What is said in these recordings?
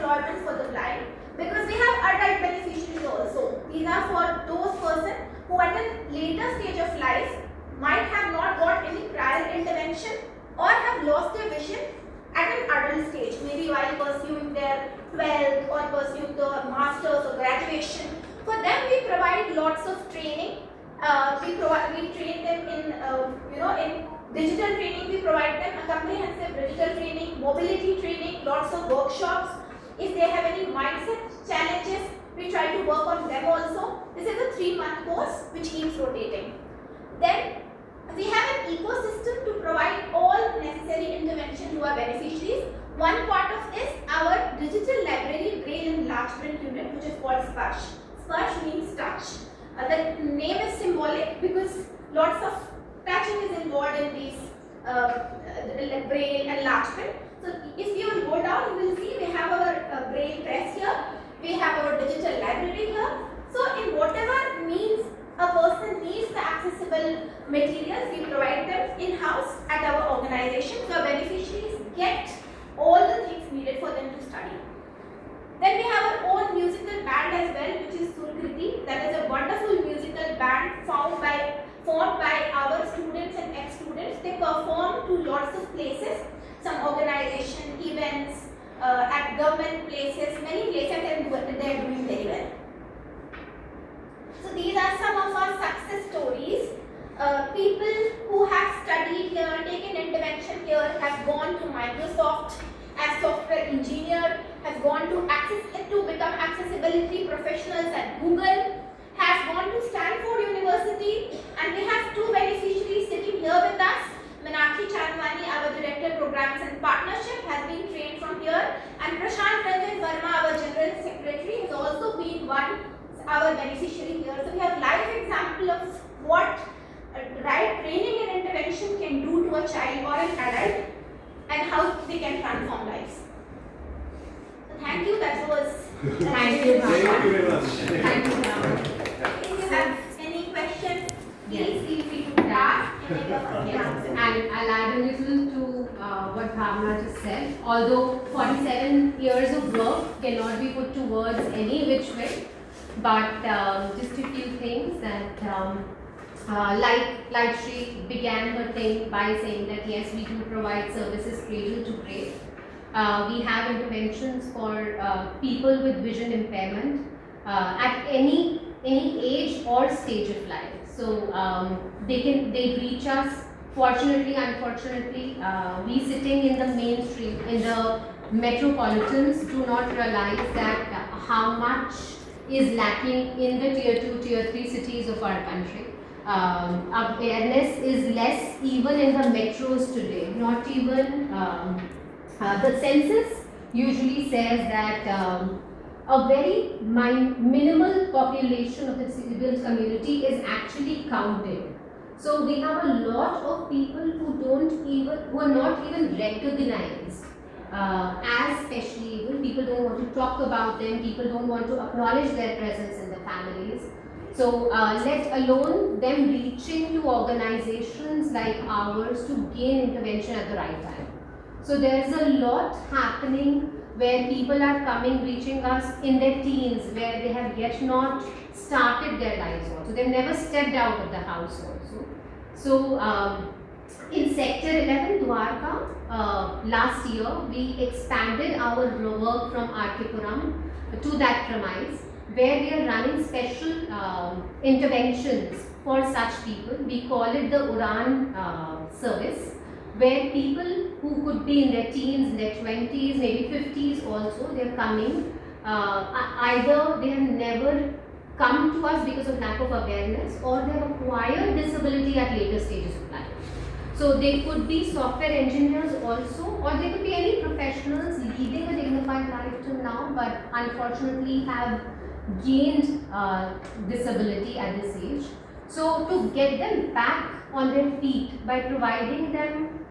employment for the blind, because we have adult beneficiaries also. These are for those persons who at a later stage of life might have not got any prior intervention or have lost their vision at an adult stage, maybe while pursuing their 12th or pursuing the masters or graduation. For them we provide lots of training. We train them in in digital training. We provide them a comprehensive digital training, mobility training, lots of workshops. If they have any mindset challenges, we try to work on them also. This is a 3-month course which keeps rotating. Then we have an ecosystem to provide all necessary intervention to our beneficiaries. One part of is our digital library braille and large print unit, which is called Sparsh. Sparsh means touch. The name is symbolic because lots of touching is involved in these braille and large print. So if you will go down, you will see we have our braille press here, we have our digital library here. So in whatever means a person needs the accessible materials, we provide them in-house at our organization. So our beneficiaries get all the things needed for them to study. Then we have our own musical band as well, which is Surkriti. That is a wonderful musical band formed by our students and ex-students. They perform to lots of places, some organization, events, at government places, many places, and they are doing very well. So these are some of our success stories. People who have studied here, taken intervention here, have gone to Microsoft as software engineer, has gone to become accessibility professionals at Google, has gone to Stanford University, and we have 2 beneficiaries sitting here with us. Meenakshi Chanwani, our Director Programs and Partnership, has been trained from here, and Prashant Ranjan Verma, our General Secretary, has also been our beneficiary here. So we have live example of what right training and intervention can do to a child or an adult, and how they can transform lives. So thank you. That was. Thank you. Thank you very much. Thank you. If you have any questions, please feel free to ask. And I'll add a little to what Bhavna just said. Although 47 years of work cannot be put to words any which way, but just a few things that like she began her thing by saying that yes, we do provide services cradle to grave. We have interventions for people with vision impairment at any age or stage of life. So they reach us. Fortunately, unfortunately, we sitting in the mainstream, in the metropolitans, do not realize that how much is lacking in the tier 2, tier 3 cities of our country. Awareness is less even in the metros today. Not even the census usually says that a very minimal population of the disabled community is actually counted. So we have a lot of people who are not even recognized as specially able. People don't want to talk about them. People don't want to acknowledge their presence in the families. So let alone them reaching to organizations like ours to gain intervention at the right time. So there's a lot happening where people are coming, reaching us in their teens, where they have yet not started their lives also. They've never stepped out of the house also. So in Sector 11, Dwarka, last year, we expanded our work from R.K.Puram to that premise, where we are running special interventions for such people. We call it the Udan service, where people who could be in their teens, in their 20s, maybe 50s also, they are coming. Either they have never come to us because of lack of awareness, or they have acquired disability at later stages of life. So they could be software engineers also, or they could be any professionals leading a dignified life till now, but unfortunately have gained disability at this age. So to get them back on their feet by providing them,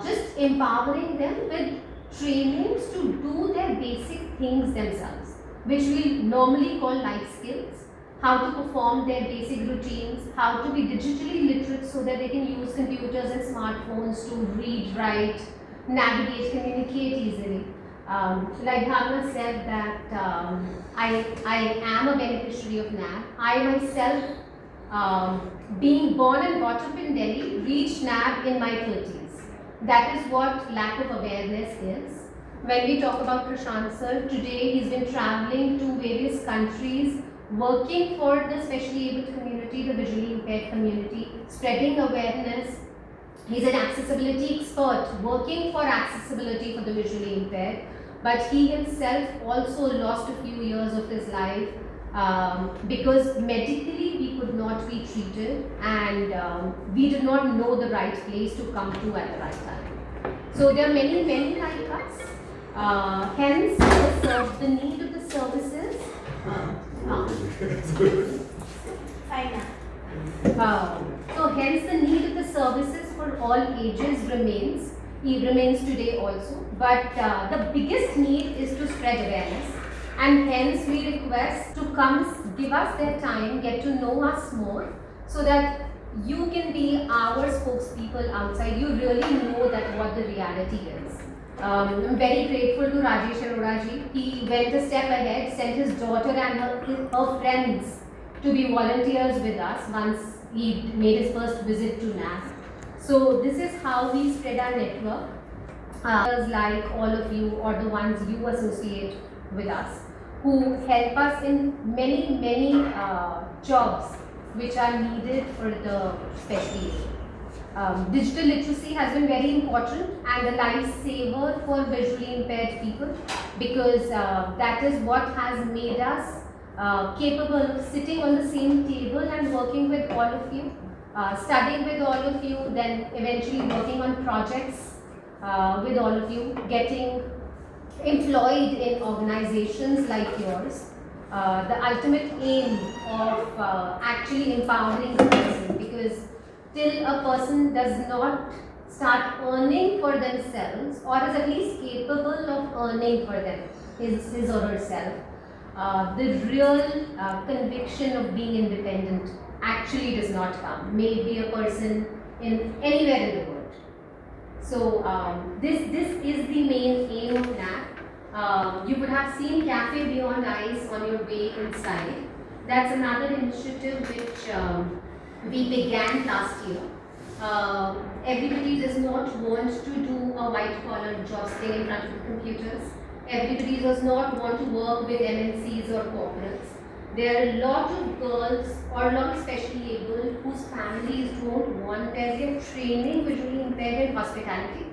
just empowering them with trainings to do their basic things themselves, which we normally call life skills, how to perform their basic routines, how to be digitally literate so that they can use computers and smartphones to read, write, navigate, communicate easily. Like Bhavna said that I am a beneficiary of NAB. I myself, being born and brought up in Delhi, reached NAB in my 30s. That is what lack of awareness is. When we talk about Prashant sir, today he's been traveling to various countries, working for the specially able community, the visually impaired community, spreading awareness. He's an accessibility expert, working for accessibility for the visually impaired, but he himself also lost a few years of his life because medically we could not be treated, and we did not know the right place to come to at the right time. So there are many like us. Hence, the need of the services. So hence the need of the services for all ages remains. It remains today also. But the biggest need is to spread awareness, and hence we request to come, give us their time, get to know us more, so that you can be our spokespeople outside. You really know that what the reality is. I'm very grateful to Rajesh Arora ji. He went a step ahead, sent his daughter and her friends to be volunteers with us once he made his first visit to NAB. So this is how we spread our network. Like all of you, or the ones you associate with us, who help us in many jobs which are needed for the specially able. Digital literacy has been very important and a lifesaver for visually impaired people, because that is what has made us capable of sitting on the same table and working with all of you, studying with all of you, then eventually working on projects with all of you, getting employed in organizations like yours. The ultimate aim of actually empowering the person, because till a person does not start earning for themselves, or is at least capable of earning for them, his or herself, the real conviction of being independent actually does not come. Maybe a person in anywhere in the world. So this is the main aim of NAB. You would have seen Cafe Beyond Eyes on your way inside. That's another initiative which we began last year. Everybody does not want to do a white collar job sitting in front of computers. Everybody does not want to work with MNCs or corporates. There are a lot of girls or a lot of specially able whose families don't want them. They are training visually impaired in hospitality.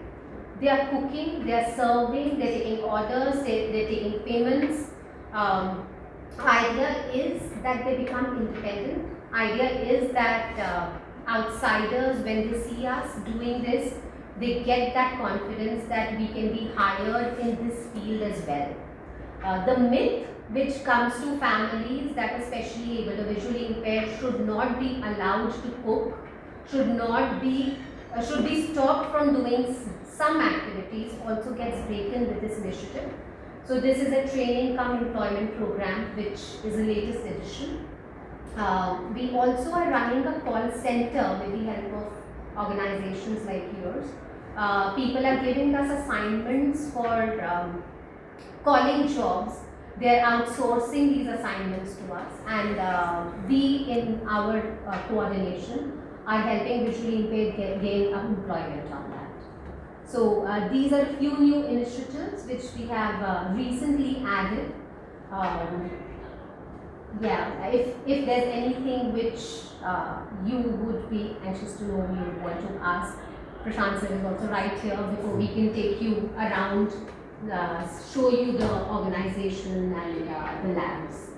They are cooking, they are serving, they are taking orders, they are taking payments. Idea is that they become independent. Idea is that outsiders, when they see us doing this, they get that confidence that we can be hired in this field as well. The myth which comes to families that are specially able or visually impaired should not be allowed to cook, should be stopped from doing some activities, also gets broken with this initiative. So this is a training cum employment program which is the latest edition. We also are running a call center with the help of organizations like yours. People are giving us assignments for calling jobs. They are outsourcing these assignments to us, and we in our coordination are helping visually impaired gain employment on that. So these are a few new initiatives which we have recently added. If there's anything which you would be anxious to know, you would want to ask, Prashant sir is also right here before we can take you around, show you the organization and the labs.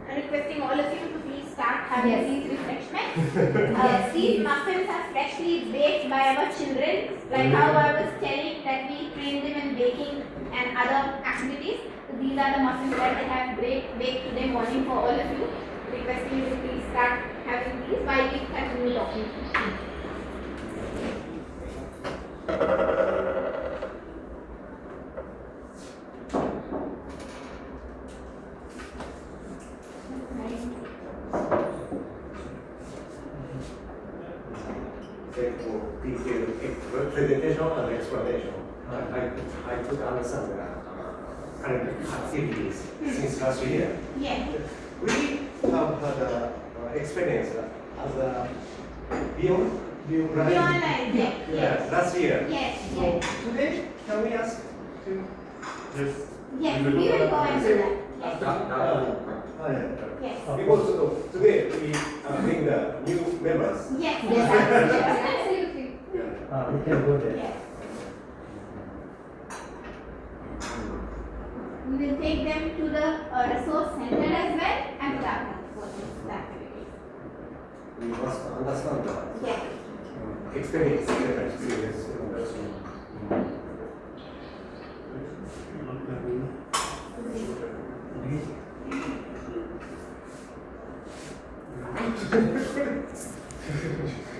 I'm requesting all of you to please start having these refreshments. Yes, these muffins are freshly baked by our children, like how I was telling that we train them in baking and other activities. So these are the muffins that they have baked today morning for all of you. Requesting you to please start having these while we continue talking. Detailed presentation and explanation. I could understand that. current activities since last year. Yes. We have had experience as a beyond Beyond life. Yes. last year. Yes. So Yes. today, can we ask to Yes. Yes. We will go into that. Yes. Yes. because today we bring the new members. Yes. Yes, absolutely. We can go there. Yes. We will take them to the resource center as well and practice for this activity. We must understand the Yes. experience. Different experience.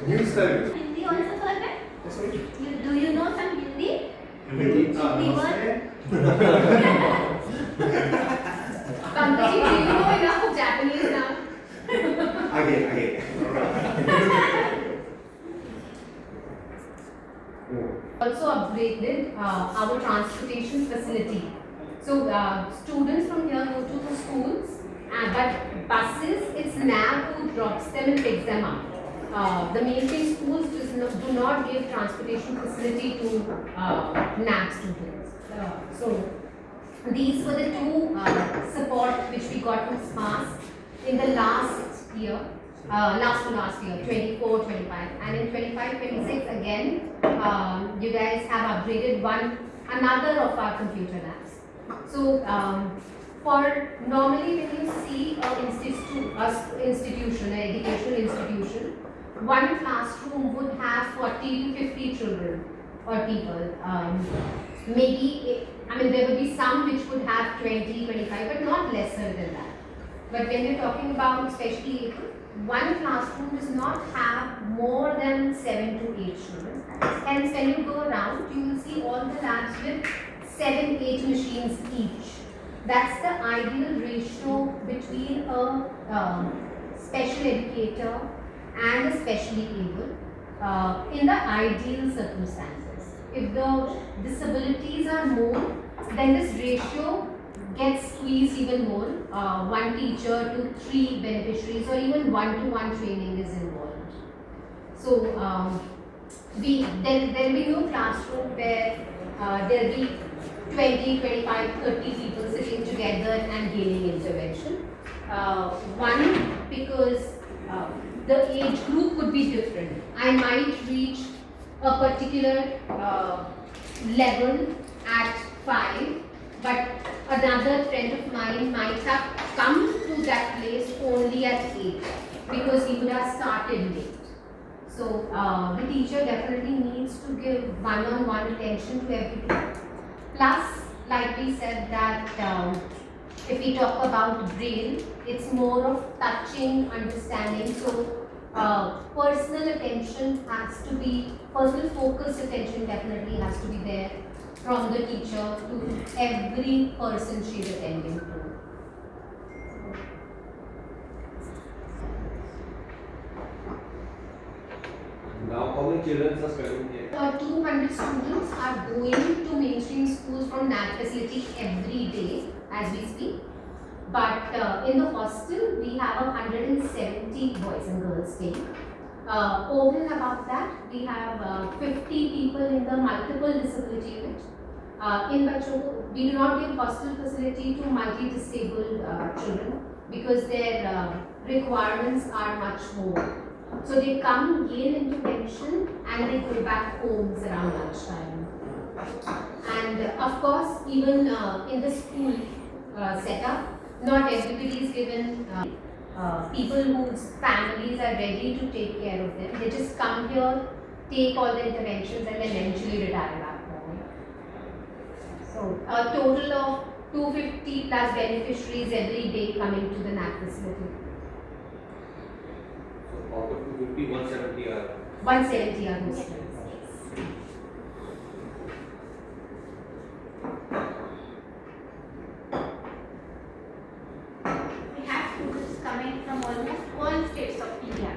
New style. Hindi also for that? Do you know some Hindi? Pankaj, do you know enough of Japanese now? Again. Also upgraded our transportation facility. So students from here go to the schools, but buses, it's NAB who drops them and picks them up. The mainstream schools do not give transportation facility to NAB students. So these were the two support which we got from Smas in the last year. Last to last year, 24-25, and in 25-26 again, you guys have upgraded another of our computer labs. So for normally when you see an institution, an educational institution, one classroom would have 40 to 50 children or people. Maybe there would be some which would have 20, 25, but not lesser than that. But when you're talking about specially able, one classroom does not have more than 7 to 8 children. Hence, when you go around, you will see all the labs with 7-8 machines each. That's the ideal ratio between a special educator and a specially able in the ideal circumstances. If the disabilities are more, then this ratio gets squeezed even more. One teacher to 3 beneficiaries, or even 1-to-1 training is involved. So there will be no classroom where there will be 20, 25, 30 people sitting together and gaining intervention. One, because the age group could be different. I might reach a particular level at 5, but another friend of mine might have come to that place only at 8 because he would have started late. So the teacher definitely needs to give one-on-one attention to everything. Plus, like we said that if we talk about brain, it's more of touching, understanding. So personal attention has to be, personal focused attention definitely has to be there from the teacher to every person she is attending to. Now, how many children are studying here? 200 students are going to mainstream schools from NAB facility every day as we speak. But in the hostel, we have 170 boys and girls staying. Over and above that, we have 50 people in the multiple disability unit. In Bachon, we do not give hostel facility to multi-disabled children because their requirements are much more. So they come, gain intervention, and they go back homes around lunchtime. And of course, even in the school setup, not everybody is given people whose families are ready to take care of them. They just come here, take all the interventions, and then eventually retire back home. So a total of 250 plus beneficiaries every day coming to the NAB facility. So out of 250, 170 are. 170 are Muslims. We have students coming from almost all states of India,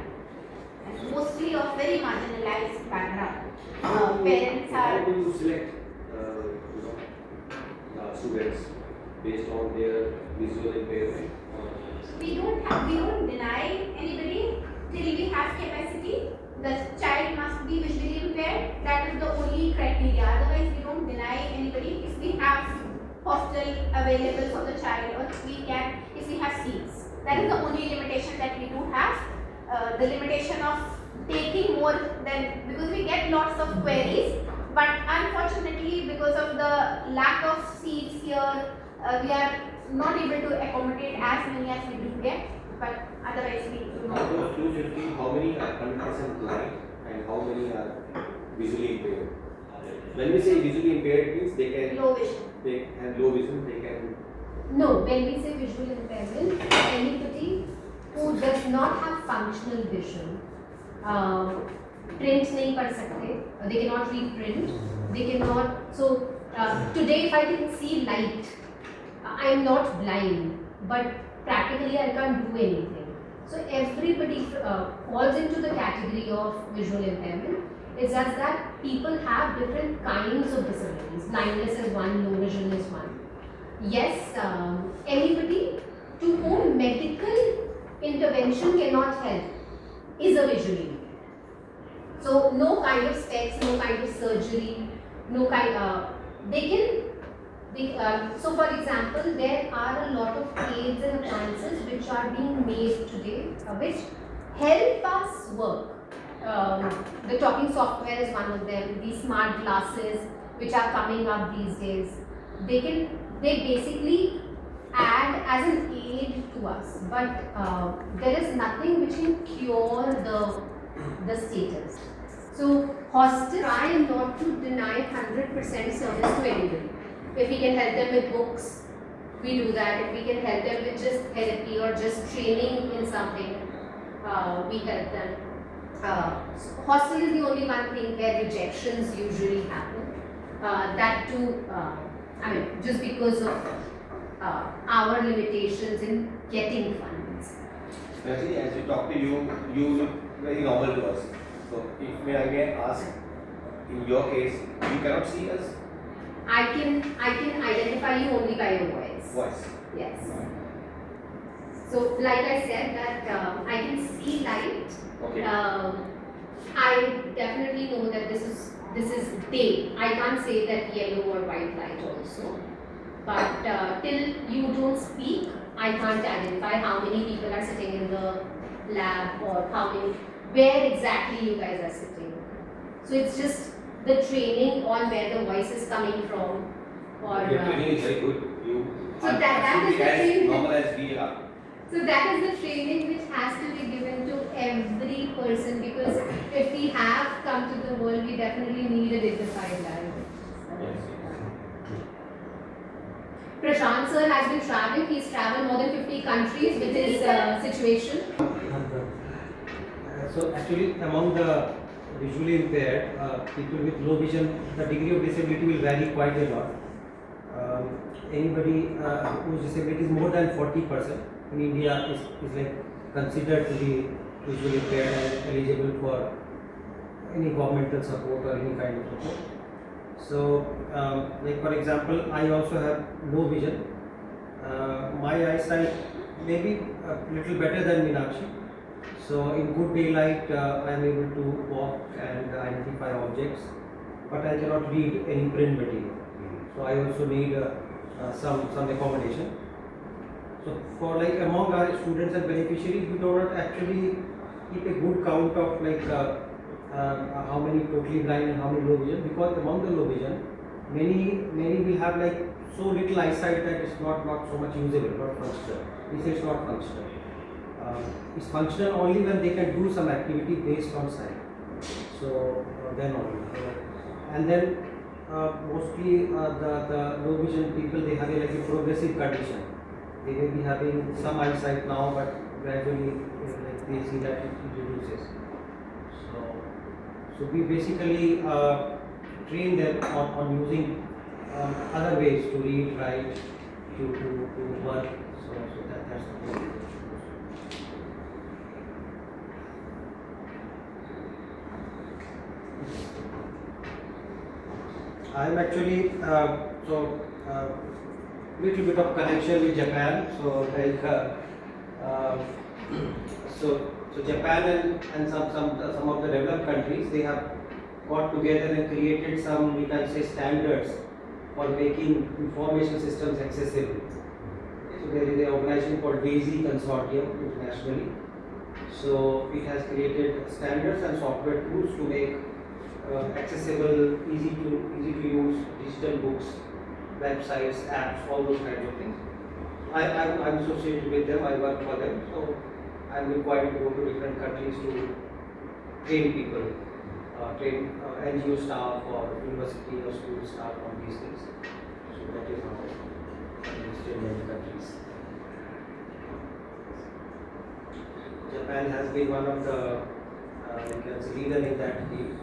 and mostly of very marginalized background. Parents How are do you select students? based on their visual impairment? We don't deny anybody till we have capacity. The child must be visually impaired. That is the only criteria. Otherwise, we don't deny anybody if we have hostel available for the child, or if we have seats. That is the only limitation that we do have. The limitation of taking more than, because we get lots of queries, but unfortunately because of the lack of seats here, we are not able to accommodate as many as we do get, but otherwise we do Out not. of 250, how many are 100% blind and how many are visually impaired? When we say visually impaired means Low vision. they have low vision, they can. No, when we say visual impairment, anybody who does not have functional vision, print नहीं पढ़ सकते, they cannot read print, they cannot. So today, if I can see light, I am not blind, but practically I can't do anything. So everybody falls into the category of visual impairment. It's just that people have different kinds of disabilities. Blindness is one, low vision is one. Yes, anybody to whom medical intervention cannot help is a visually impaired. So no kind of specs, no kind of surgery, no kind. So for example, there are a lot of aids and appliances which are being made today, which help us work. The talking software is one of them. These smart glasses which are coming up these days, they basically add as an aid to us, but there is nothing which can cure the status. So hostel try not to deny 100% service to anybody. If we can help them with books, we do that. If we can help them with just therapy or just training in something, we help them. Hostel is the only one thing where rejections usually happen. That too, just because of our limitations in getting funds. Actually, as we talk to you, you look very normal to us. So, if may I ask, in your case, you cannot see us? I can identify you only by your voice. Voice. Yes. So, like I said, that I can see light. Okay. I definitely know that this is day. I can't say that yellow or white light also. But till you don't speak, I can't identify how many people are sitting in the lab or where exactly you guys are sitting. So it's just the training on where the voice is coming from. Or Your training is very good. You So are that is the absolutely training. as normal as we are. So that is the training which has to be given to every person, because if we have come to the world, we definitely need a dignified life. Yes. Prashant sir has been traveling. He's traveled more than 50 countries with his situation. So actually, among the visually impaired people with low vision, the degree of disability will vary quite a lot. Anybody whose disability is more than 40% in India is like considered to be visually impaired and eligible for any governmental support or any kind of support. So, like for example, I also have low vision. My eyesight may be a little better than Meenakshi. So, in good daylight, I am able to walk and identify objects, but I cannot read any print material. So, I also need some accommodation. So, for like among our students and beneficiaries, we do not actually keep a good count of like how many totally blind and how many low vision, because among the low vision, many will have like so little eyesight that it's not so much usable, not functional. We say it's not functional. It's functional only when they can do some activity based on sight. So then only. And then mostly the low vision people, they have like a progressive condition. They may be having some eyesight now, but gradually like they see that it reduces. So we basically train them on using other ways to read, write, to work. So that's the thing. I am actually little bit of connection with Japan. So like so Japan and some of the developed countries, they have got together and created some, we can say, standards for making information systems accessible. So there is an organization called DAISY Consortium internationally. So it has created standards and software tools to make accessible, easy to use digital books, websites, apps, all those kinds of things. I'm associated with them, I work for them, so I'm required to go to different countries to train people, train NGO staff or university or school staff on these things. So that is how I'm listed in many countries. Japan has been one of the leader in that field.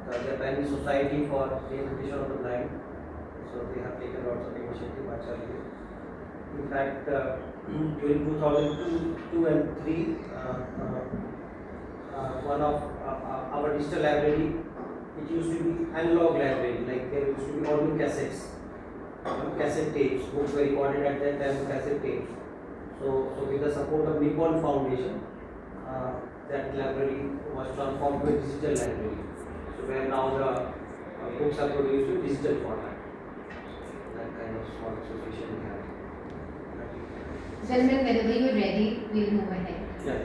The Japanese Society for Rehabilitation of the Blind. So they have taken lots of initiative much earlier. In fact, during 2002 and 3, one of our digital library, it used to be analog library, like there used to be audio cassettes, cassette tapes, books were recorded at that time, cassette tapes. So with the support of Nippon Foundation, that library was transformed to a digital library. So where now the books are produced in digital format. That kind of small association we have. Gentlemen, whenever you're ready, we'll move ahead. Yes.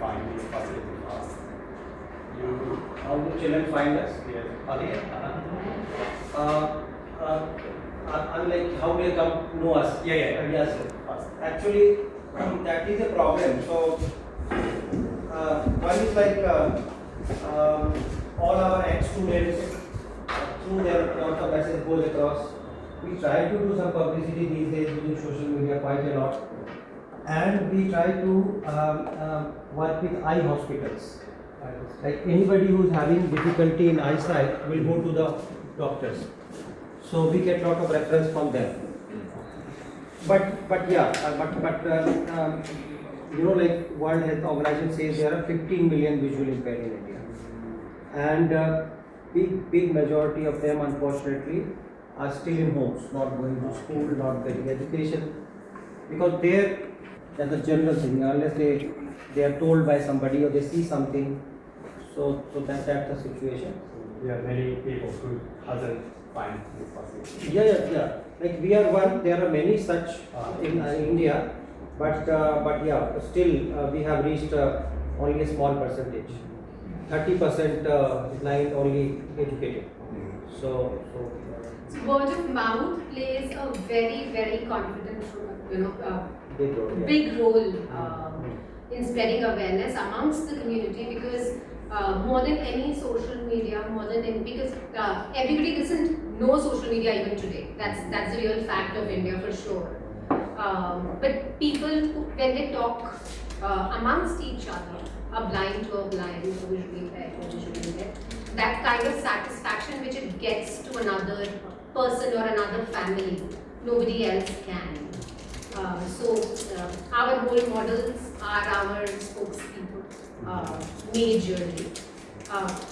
Find these facilities fast. How do children find us? Yes. Okay. Unlike how they come to know us. Yeah. Yes. Fast. Actually, that is a problem. So, one is like all our ex-students, through their lot of message goes across. We try to do some publicity these days using social media quite a lot, and we try to work with eye hospitals. Like anybody who is having difficulty in eyesight will go to the doctors. So we get lot of reference from them. But you know, like World Health Organization says there are 15 million visually impaired in India, and big majority of them unfortunately are still in homes, not going to school, not getting education, because that's a general thing. Unless they are told by somebody or they see something, so that's the situation. There are many people who hasn't find this facility. Yeah. Like we are one. There are many such in India, but still we have reached only a small percentage. 30% blind only educated. So Word of mouth plays a very confident role, big role in spreading awareness amongst the community, because more than any social media, because everybody doesn't know social media even today. That's the real fact of India for sure. But people, when they talk amongst each other, a blind to a blind, a visually impaired to a visually impaired, that kind of satisfaction which it gets to another person or another family, nobody else can. Our role models are our spokespeople, majorly.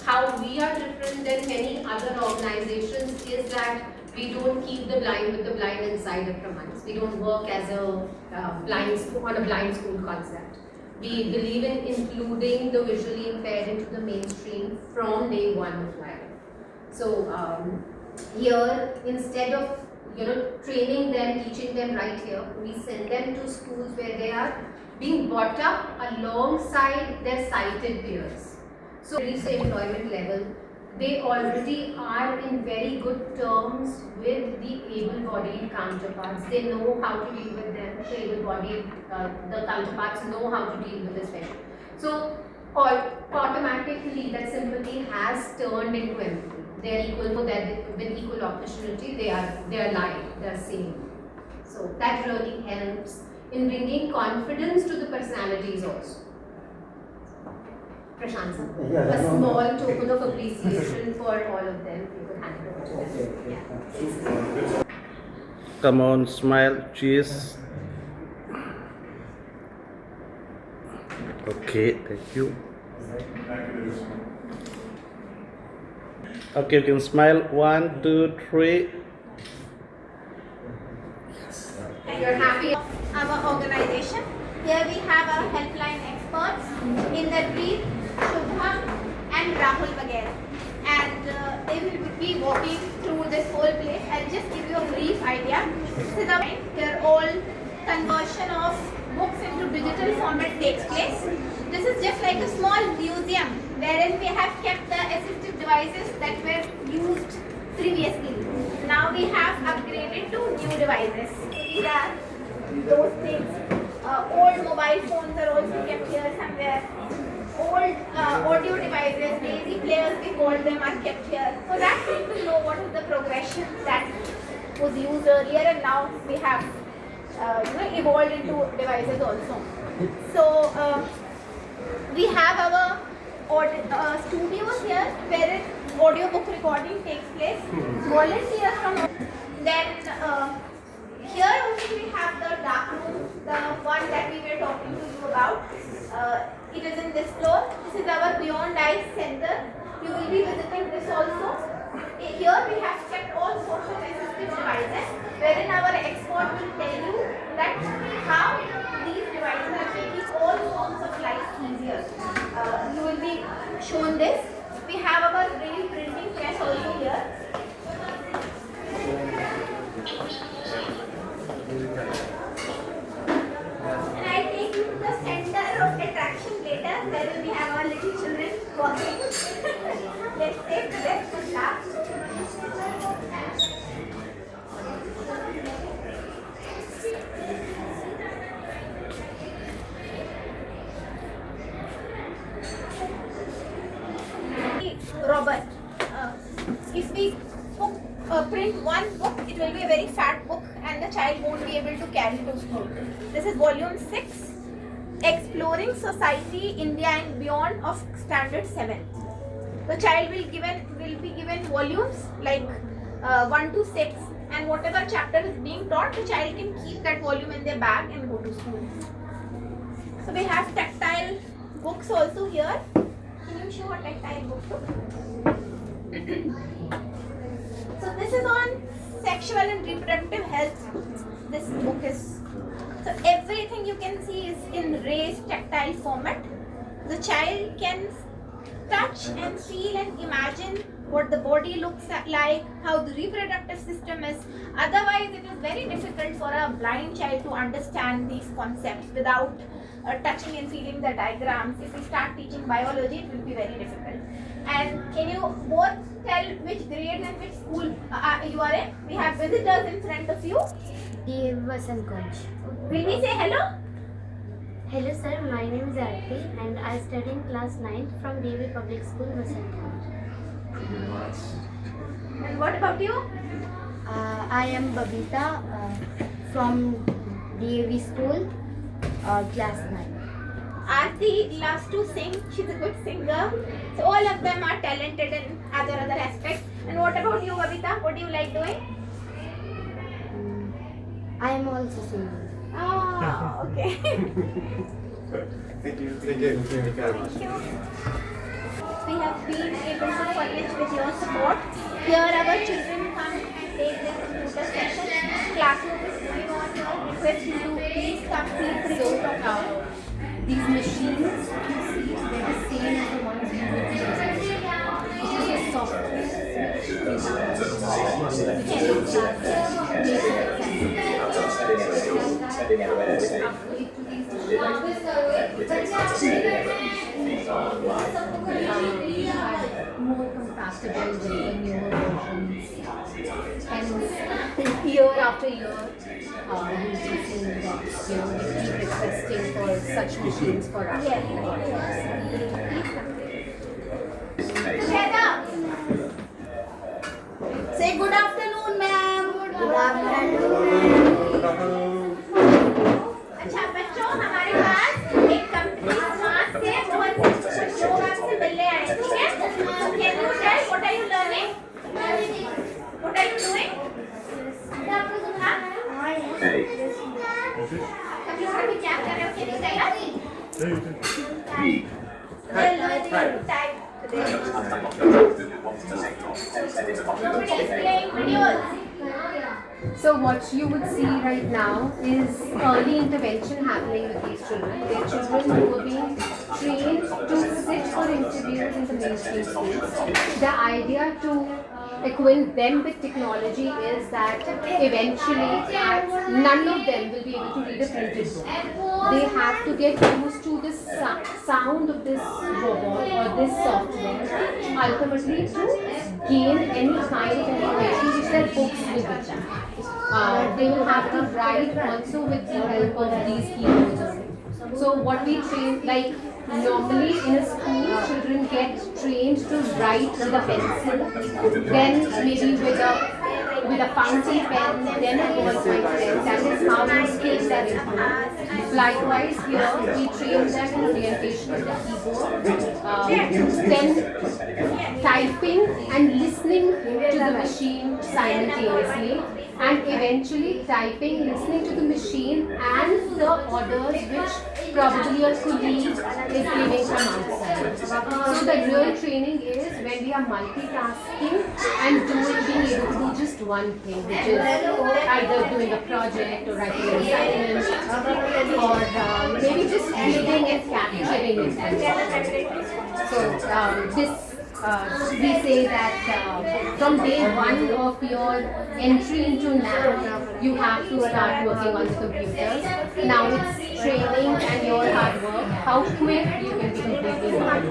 How we are different than many other organizations is that we don't keep the blind with the blind inside the premise. We don't work as a blind school concept. We believe in including the visually impaired into the mainstream from day one of life. So here, instead of training them, teaching them right here, we send them to schools where they are being brought up alongside their sighted peers. So reach the employment level, they already are in very good terms with the able-bodied counterparts. They know how to deal with them. The able-bodied, the counterparts know how to deal with this patient. So automatically that sympathy has turned into empathy. They are equal, with equal opportunity. They are like, they are same. So that really helps in bringing confidence to the personalities also. Prashant sir, a small token of appreciation for all of them. You could hand it over to them. Yeah. Come on, smile, cheers. Okay, thank you. Okay, you can smile. 1, 2, 3. And you're happy. Our organization. Here we have our helpline experts, Inderpreet, Shubham and Rahul Bagera. And they will be walking through this whole place. I'll just give you a brief idea. This is our here all conversion of books into digital format takes place. This is just like a small museum wherein we have kept the assistive devices that were used previously. Now we have upgraded to new devices. These are those things. Old mobile phones are also kept here somewhere. Old audio devices, lazy players we call them, are kept here. So that people know what is the progression that was used earlier, and now we have evolved into devices also. So we have our studios here wherein audiobook recording takes place. Volunteers from then. Here only we have the dark room, the one that we were talking to you about. It is in this floor. This is our Beyond Eyes Center. You will be visiting this also. Here we have kept all sorts of assistive devices, wherein our expert will tell you that how these devices are making all forms of life easier. You will be shown this. We have our braille printing press also here. And I take you to the center of attraction later, where we have our little children walking. Let's take the rest of that. Robert, if we print one book, it will be a very fat book and the child won't be able to carry to school. This is volume 6, Exploring Society, India and Beyond of Standard 7. The child will be given volumes like 1 to 6, and whatever chapter is being taught, the child can keep that volume in their bag and go to school. So we have tactile books also here. Can you show a tactile book too? So this is on sexual and reproductive health. This book is, so everything you can see is in raised tactile format. The child can touch and feel and imagine what the body looks like, how the reproductive system is. Otherwise, it is very difficult for a blind child to understand these concepts without touching and feeling the diagrams. If we start teaching biology, it will be very difficult. And can you both tell which grade and which school you are in? We have visitors in front of you. Dear Vasant Coach. Will we say hello? Hello sir, my name is R.K. and I study in class 9th from DAV Public School, Vasant Coach. And what about you? I am Babita from DAV School, class 9. Aarti loves to sing. She's a good singer. So all of them are talented in other aspects. And what about you, Babita? What do you like doing? I am also singing. Oh, okay. Thank you. Thank you. Thank you very much. Thank you. We have been able to furnish with your support. Here our children come and take their computer session. Classroom is going on here. Request you to please come, feel free to talk. These machines, you see, they're the same as the ones you would be using. It's just a software more compatible with the newer versions. And year after year, we'll be seeing that they keep requesting for such machines for us. Together. Say good afternoon, ma'am. Good afternoon. अच्छा बच्चों हमारे पास एक company smash से बहुत कुछ लोग आपसे मिलने आए हैं, ठीक है? Can you tell what are you learning? What are you doing? हाँ? कंप्यूटर में क्या कर रहे हो? Can you tell us? We are learning to type today. Nobody is playing videos. So what you would see right now is early intervention happening with these children. They're children who are being trained to sit for interviews in the mainstream schools. The idea to acquaint them with technology is that eventually none of them will be able to read a printed book. They have to get used to the sound of this robot or this software ultimately to gain any kind of information which their books will give them. They will have to write also with the help of these keyboards. So what we train, like normally in a school, children get trained to write with a pencil, then maybe with a fountain pen, then a ballpoint pen. That is how these skills are improved. Likewise, here we train them in orientation of the keyboard, then typing and listening to the machine simultaneously, and eventually typing, listening to the machine and the orders which probably a colleague is giving from outside. So the real training is when we are multitasking and being able to do just one thing, which is either doing a project or writing an assignment or maybe just reading and capturing it. So this we say that from day one of your entry into Nab, you have to start working on the computers. Now it's training and your hard work, how quick you can be completely learned.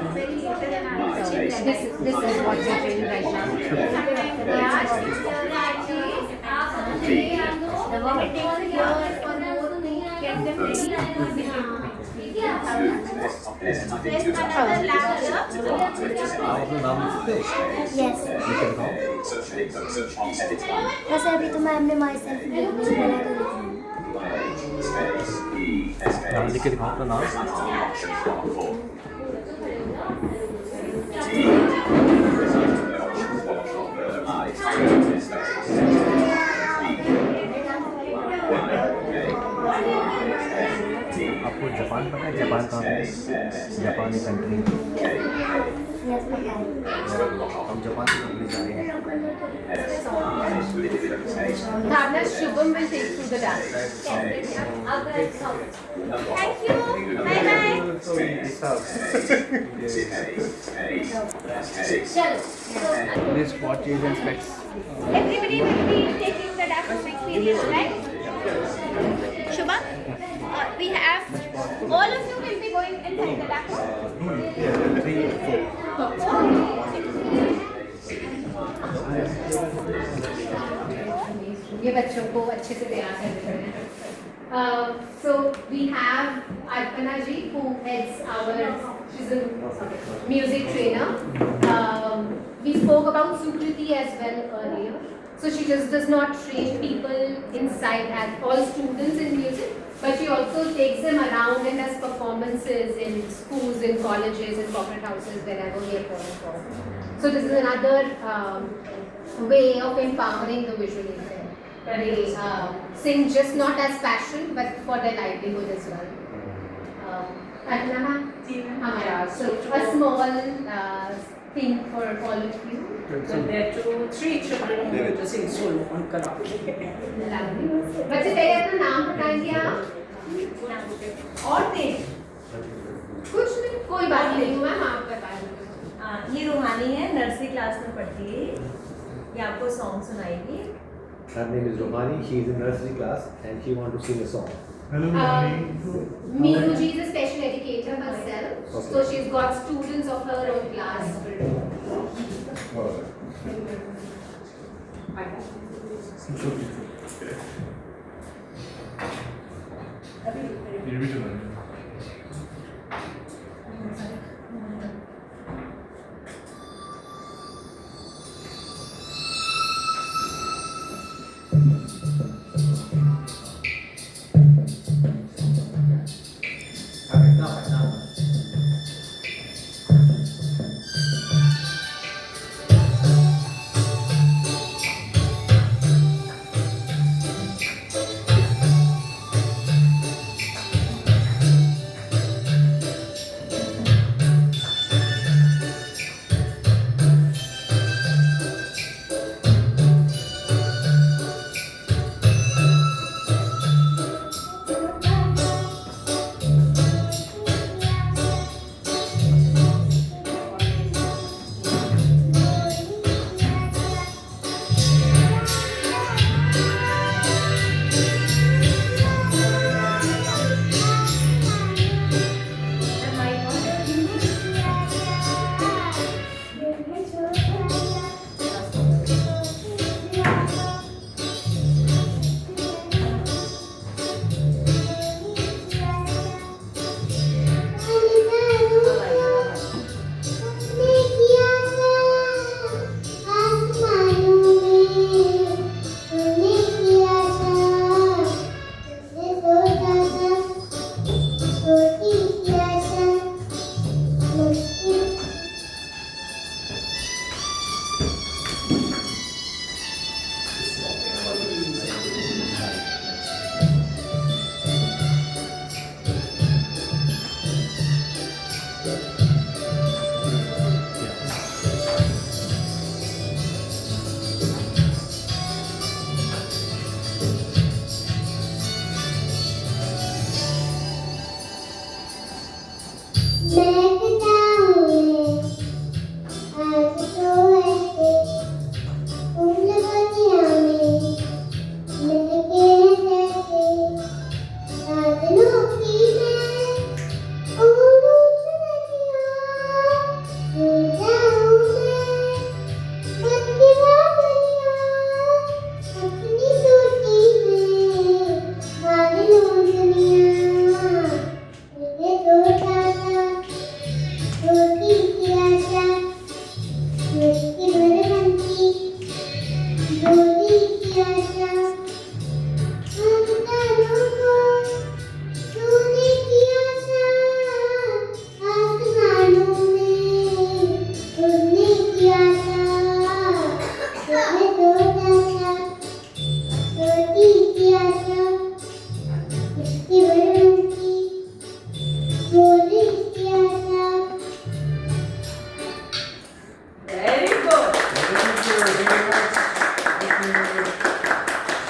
So this is what we're training right Yes. वैसे अभी तो ma'am ने my self नाम लिख के दिखाओ अपना नाम। आपको जापान पता है? जापान कहाँ पे? जापान एक कंट्री है। यस पता है। हम जापान से घूमने जा रहे हैं। Bhavna, Shubham will take through the dance. Thank you. Bye bye. This watches and specs. Everybody will be taking the DAF from experience, right? Shubha, we have all of you will be going inside the DAF. Yeah, 3 or 4. ये बच्चों को अच्छे से तैयार करते हैं. So we have Arpana ji who heads she's a music trainer. We spoke about Sukriti as well earlier. So she just does not train people inside as all students in music, but she also takes them around and does performances in schools, in colleges, in corporate houses, wherever we are calling for. So this is another way of empowering the visually impaired. They sing just not as passion, but for their livelihood as well. So a small thing for all of you. But there are 3 children who want to sing solo on karaoke. बच्चे पहले अपना नाम बताएंगे आप और दें कुछ नहीं कोई बात नहीं मैम आप बताएंगे. ये रूहानी है, नर्सरी क्लास में पढ़ती है. ये आपको song सुनाएगी. Her name is Rohani. She is in nursery class and she wants to sing a song. Meenu ji is a special educator herself, Okay. so she's got students of her own class. Very good.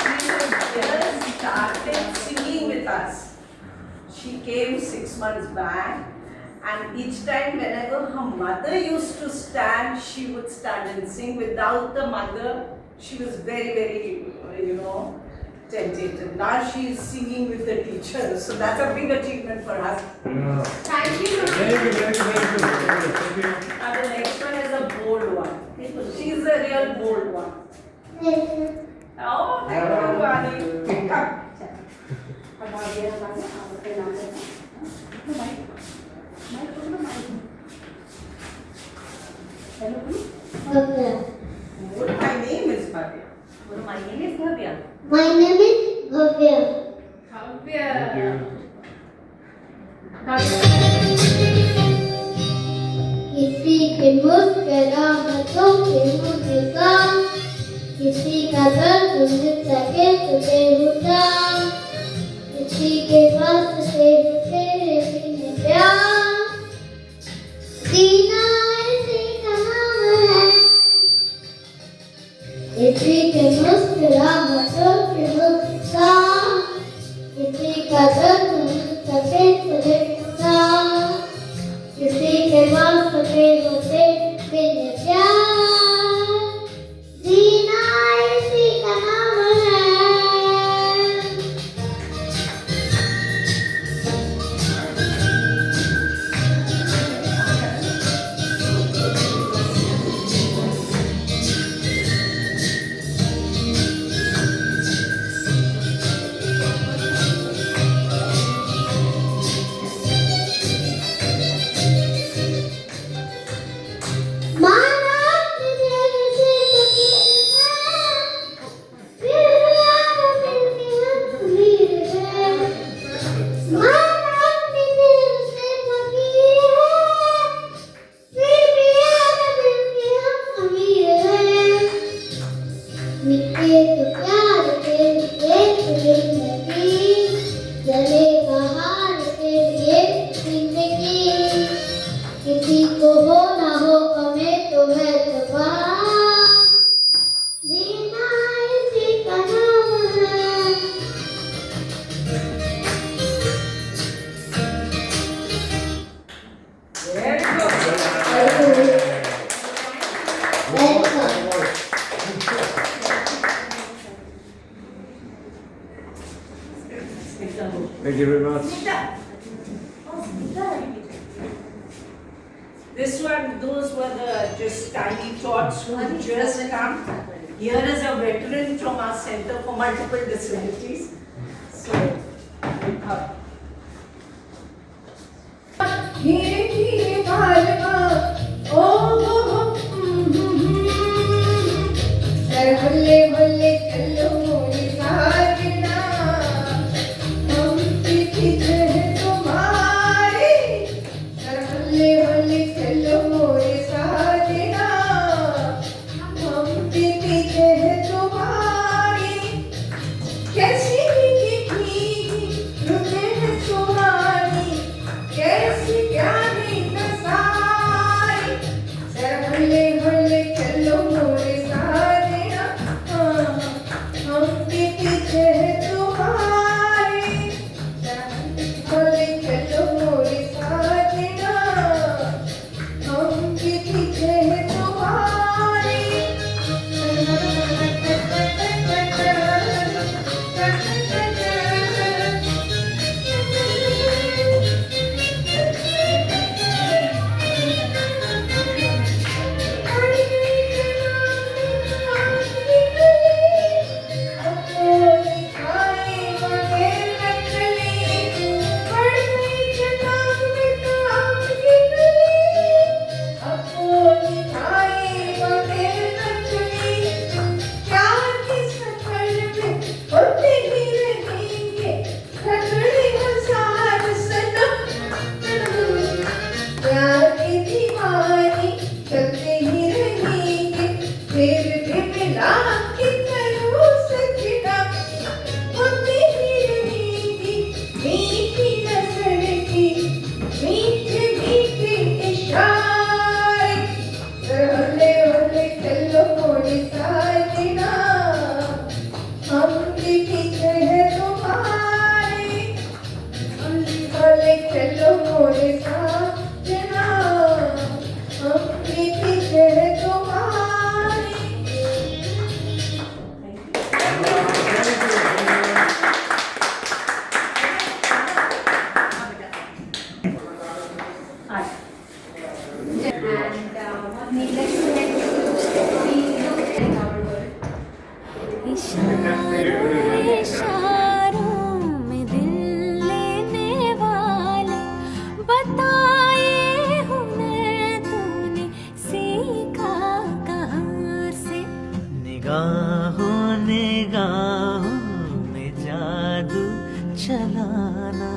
She just started singing with us. She came 6 months back, and each time whenever her mother used to stand, she would stand and sing. Without the mother, she was very, very, tentative. Now she is singing with the teacher, so that's a big achievement for us. Thank you. And the next one is a bold one. She's a real bold one. Oh, thank you, Vani. Come. My name is Bhavya. My name is Bhavya. My name is Bhavya. किसी के मुस्कुराहटों के मुस्कान, किसी का दर्द मिल सके तो बेहुदा, किसी के पास से तेरे बिन प्यार, जीना ऐसे कहाँ है। किसी के मुस्कुराहटों के मुस्कान, किसी का दर्द मिल सके तो बेहुदा, किसी के वास्ते होते बिन प्यार, जीना इसी का नाम है। किसी को हो ना हो हमें तो है जवान, जीना इसी का नाम है। Very good. Thank you very much. This one, those were the just tiny tots who had just come. Here is a veteran from our Center for Multiple Disabilities. So, with her. धीरे धीरे बालमा ओ हल्ले हल्ले चलो मोरी साजना हम पीछे हैं तुम्हारी हल्ले हल्ले चलो मोरी साजना हम पीछे हैं तुम्हारी कैसी भीगी भीगी रुके पीछे है तुम्हारी भले चलो मोरे साजना अपनी पीछे है तुम्हारी। And needless to say, we look at our world. इशारों में दिल लेने वाले बताए हुनर तूने सीखा कहाँ से। निगाहों निगाहों में जादू चलाना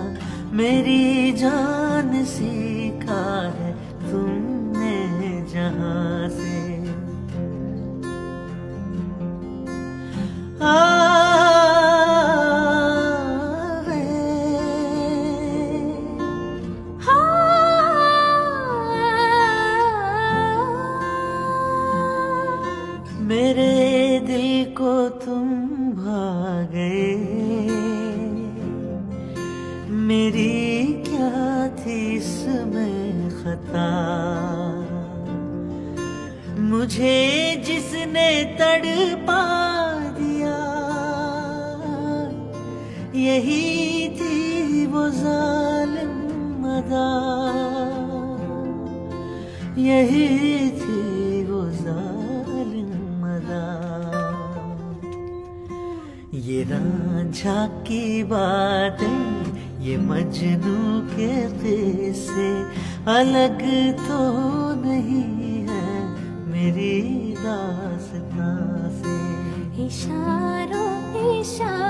मेरी जान सीखा है तुमने जहाँ से। मेरे दिल को तुम भा गए, मेरी क्या थी इसमें खता। मुझे जिसने तड़पा दिया यही थी वो जालिम अदा, यही थी वो जालिम अदा। ये रांझा की बातें ये मजनू के किस्से अलग तो नहीं है मेरी दास्तां से। इशारों इशारों